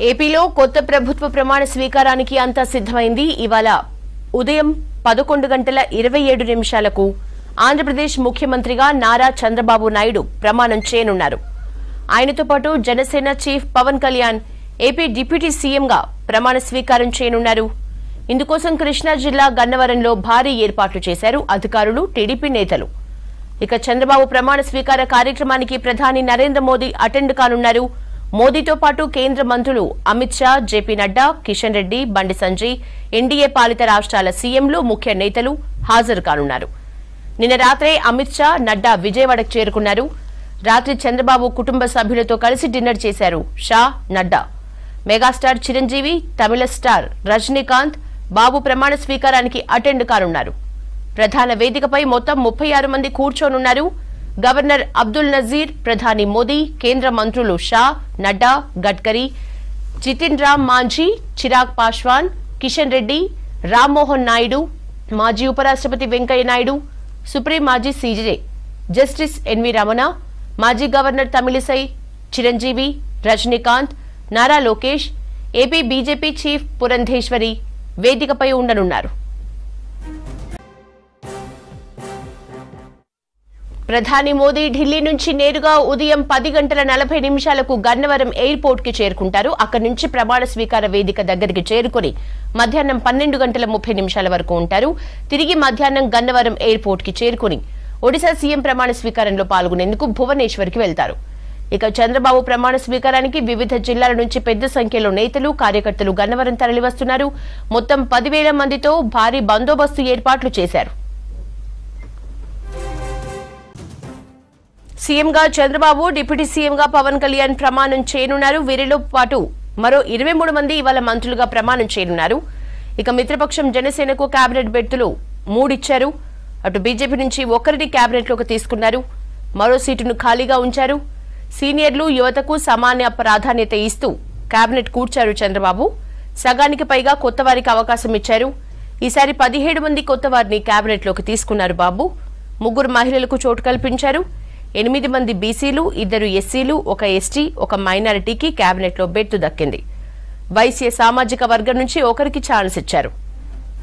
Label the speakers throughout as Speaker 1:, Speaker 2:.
Speaker 1: ఏపీలో కొత్త ప్రభుత్వ ప్రమాణ స్వీకారానికి అంతా సిద్ధమైంది. ఇవాళ ఉదయం 11:27 ఆంధ్రప్రదేశ్ ముఖ్యమంత్రిగా నారా చంద్రబాబు నాయుడు ప్రమాణం చేయనున్నారు. ఆయనతో పాటు Janasena chief Pawan Kalyan AP deputy సీఎంగా ప్రమాణ స్వీకారం చేయనున్నారు. ఇందుకోసం కృష్ణా జిల్లా గన్నవరంలో భారీ ఏర్పాట్లు చేశారు అధికారులు, టీడీపీ నేతలు. ఇక చంద్రబాబు ప్రమాణ స్వీకార కార్యక్రమానికి ప్రధాని నరేంద్ర మోదీ అటెండ్ కానున్నారు. మోదీతో పాటు కేంద్ర మంత్రులు అమిత్ షా, జేపీ నడ్డా, కిషన్ రెడ్డి, బండి సంజయ్, ఎన్డీఏ పాలిత రాష్ట్రాల సీఎంలు, ముఖ్య నేతలు హాజరు కానున్నారు. నిన్న రాత్రే అమిత్ షా, నడ్డా విజయవాడకు చేరుకున్నారు. రాత్రి చంద్రబాబు కుటుంబ సభ్యులతో కలిసి డిన్నర్ చేశారు షా, నడ్డా. మెగాస్టార్ చిరంజీవి, తమిళ స్టార్ రజనీకాంత్ బాబు ప్రమాణ స్వీకారానికి అటెండ్ కానున్నారు. ప్రధాన వేదికపై మొత్తం 36 మంది కూర్చోనున్నారు. గవర్నర్ అబ్దుల్ నజీర్, ప్రధాని మోదీ, కేంద్ర మంత్రులు షా, నడ్డా, గడ్కరీ, జితిన్ రామ్ మాంఝీ, చిరాగ్ పాశ్వాన్, కిషన్ రెడ్డి, రామ్మోహన్ నాయుడు, మాజీ ఉపరాష్ట్రపతి వెంకయ్య నాయుడు, సుప్రీం మాజీ సీజే జస్టిస్ ఎన్వి రమణ, మాజీ governor Tamilisai, Chiranjeevi, Rajinikanth, Nara Lokesh, AP BJP chief Purandeswari వేదికపై ఉండనున్నారు. ప్రధాని మోదీ ఢిల్లీ నుంచి నేరుగా ఉదయం 10:40 గన్నవరం ఎయిర్పోర్ట్ కి చేరుకుంటారు. అక్కడి నుంచి ప్రమాణ స్వీకార వేదిక దగ్గరికి చేరుకుని మధ్యాహ్నం 12:30 వరకు ఉంటారు. తిరిగి మధ్యాహ్నం గన్నవరం ఎయిర్పోర్ట్ కి చేరుకుని ఒడిశా సీఎం ప్రమాణ స్వీకారంలో పాల్గొనేందుకు భువనేశ్వర్ కి వెళ్తారు. ఇక చంద్రబాబు ప్రమాణ స్వీకారానికి వివిధ జిల్లాల నుంచి పెద్ద సంఖ్యలో నేతలు, కార్యకర్తలు గన్నవరం తరలివస్తున్నారు. మొత్తం 10,000 మందితో భారీ బందోబస్తు ఏర్పాట్లు చేశారు. సీఎంగా చంద్రబాబు, డిప్యూటీ సీఎంగా పవన్ కళ్యాణ్ ప్రమాణం చేయనున్నారు. వీరిలో పాటు మరో 23 మంది ఇవాళ మంత్రులుగా ప్రమాణం చేయనున్నారు. ఇక మిత్రపక్షం జనసేనకు కేబినెట్ బెర్తులు 3 ఇచ్చారు. అటు బీజేపీ నుంచి ఒకరిని కేబినెట్లోకి తీసుకున్నారు. మరో సీటును ఖాళీగా ఉంచారు. సీనియర్లు, యువతకు సామాన్య ప్రాధాన్యత ఇస్తూ కేబినెట్ కూర్చారు చంద్రబాబు. సగానికి పైగా కొత్త వారికి అవకాశం ఇచ్చారు. ఈసారి 17 మంది కొత్త వారిని కేబినెట్లోకి తీసుకున్నారు బాబు. 3 మహిళలకు చోటు కల్పించారు. 8 మంది బీసీలు, 2 ఎస్సీలు, 1 ఎస్టీ, 1 మైనారిటీకి కేబినెట్లో బెర్తు దక్కింది. వైశ్య సామాజిక వర్గం నుంచి ఒకరికి ఛాన్స్ ఇచ్చారు.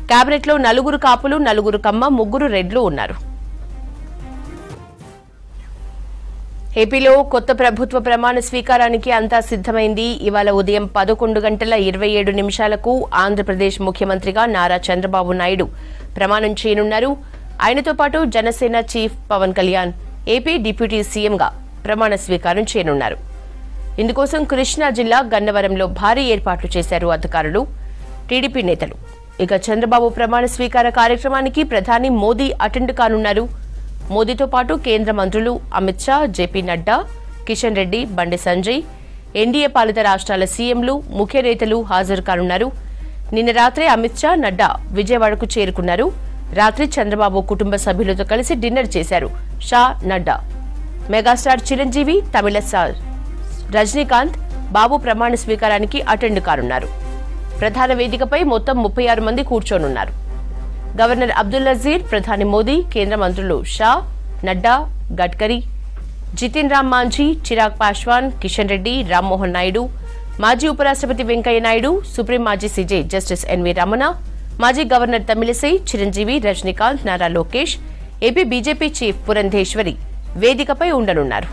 Speaker 1: కేబినెట్లో 4 కాపులు, 4 కమ్మ, 3 రెడ్లు ఉన్నారు. ఏపీలో కొత్త ప్రభుత్వ ప్రమాణ స్వీకారానికి అంతా సిద్ధమైంది. ఇవాళ ఉదయం 11:27 ఆంధ్రప్రదేశ్ ముఖ్యమంత్రిగా నారా చంద్రబాబు నాయుడు ప్రమాణం చేయనున్నారు. ఆయనతో పాటు Janasena chief Pawan Kalyan AP deputy సీఎంగా ప్రమాణ స్వీకారం చేయనున్నారు. ఇందుకోసం కృష్ణా జిల్లా గన్నవరంలో భారీ ఏర్పాట్లు చేశారు అధికారులు, టీడీపీ నేతలు. ఇక చంద్రబాబు ప్రమాణ స్వీకార కార్యక్రమానికి ప్రధాని మోదీ అటెండ్ కానున్నారు. మోదీతో పాటు కేంద్ర మంత్రులు అమిత్ షా, జేపీ నడ్డా, కిషన్ రెడ్డి, బండి సంజయ్, ఎన్డీఏ పాలిత రాష్ట్రాల సీఎంలు, ముఖ్య నేతలు హాజరు కానున్నారు. నిన్న రాత్రే అమిత్ షా, నడ్డా విజయవాడకు చేరుకున్నారు. రాత్రి చంద్రబాబు కుటుంబ సభ్యులతో కలిసి డిన్నర్ చేశారు షా, నడ్డా. మెగాస్టార్ చిరంజీవి, తమిళ స్టార్ రజనీకాంత్ బాబు ప్రమాణ స్వీకారానికి అటెండ్ కానున్నారు. ప్రధాన వేదికపై మొత్తం 36 మంది కూర్చోనున్నారు. గవర్నర్ అబ్దుల్ నజీర్, ప్రధాని మోదీ, కేంద్ర మంత్రులు షా, నడ్డా, గడ్కరీ, జితిన్ రామ్ మాంఝీ, చిరాగ్ పాశ్వాన్, కిషన్ రెడ్డి, రామ్మోహన్ నాయుడు, మాజీ ఉపరాష్ట్రపతి వెంకయ్య నాయుడు, సుప్రీం మాజీ సీజే జస్టిస్ ఎన్వి రమణ, మాజీ governor Tamilisai, Chiranjeevi, Rajinikanth, Nara Lokesh, AP BJP chief Purandeswari వేదికపై ఉండనున్నారు.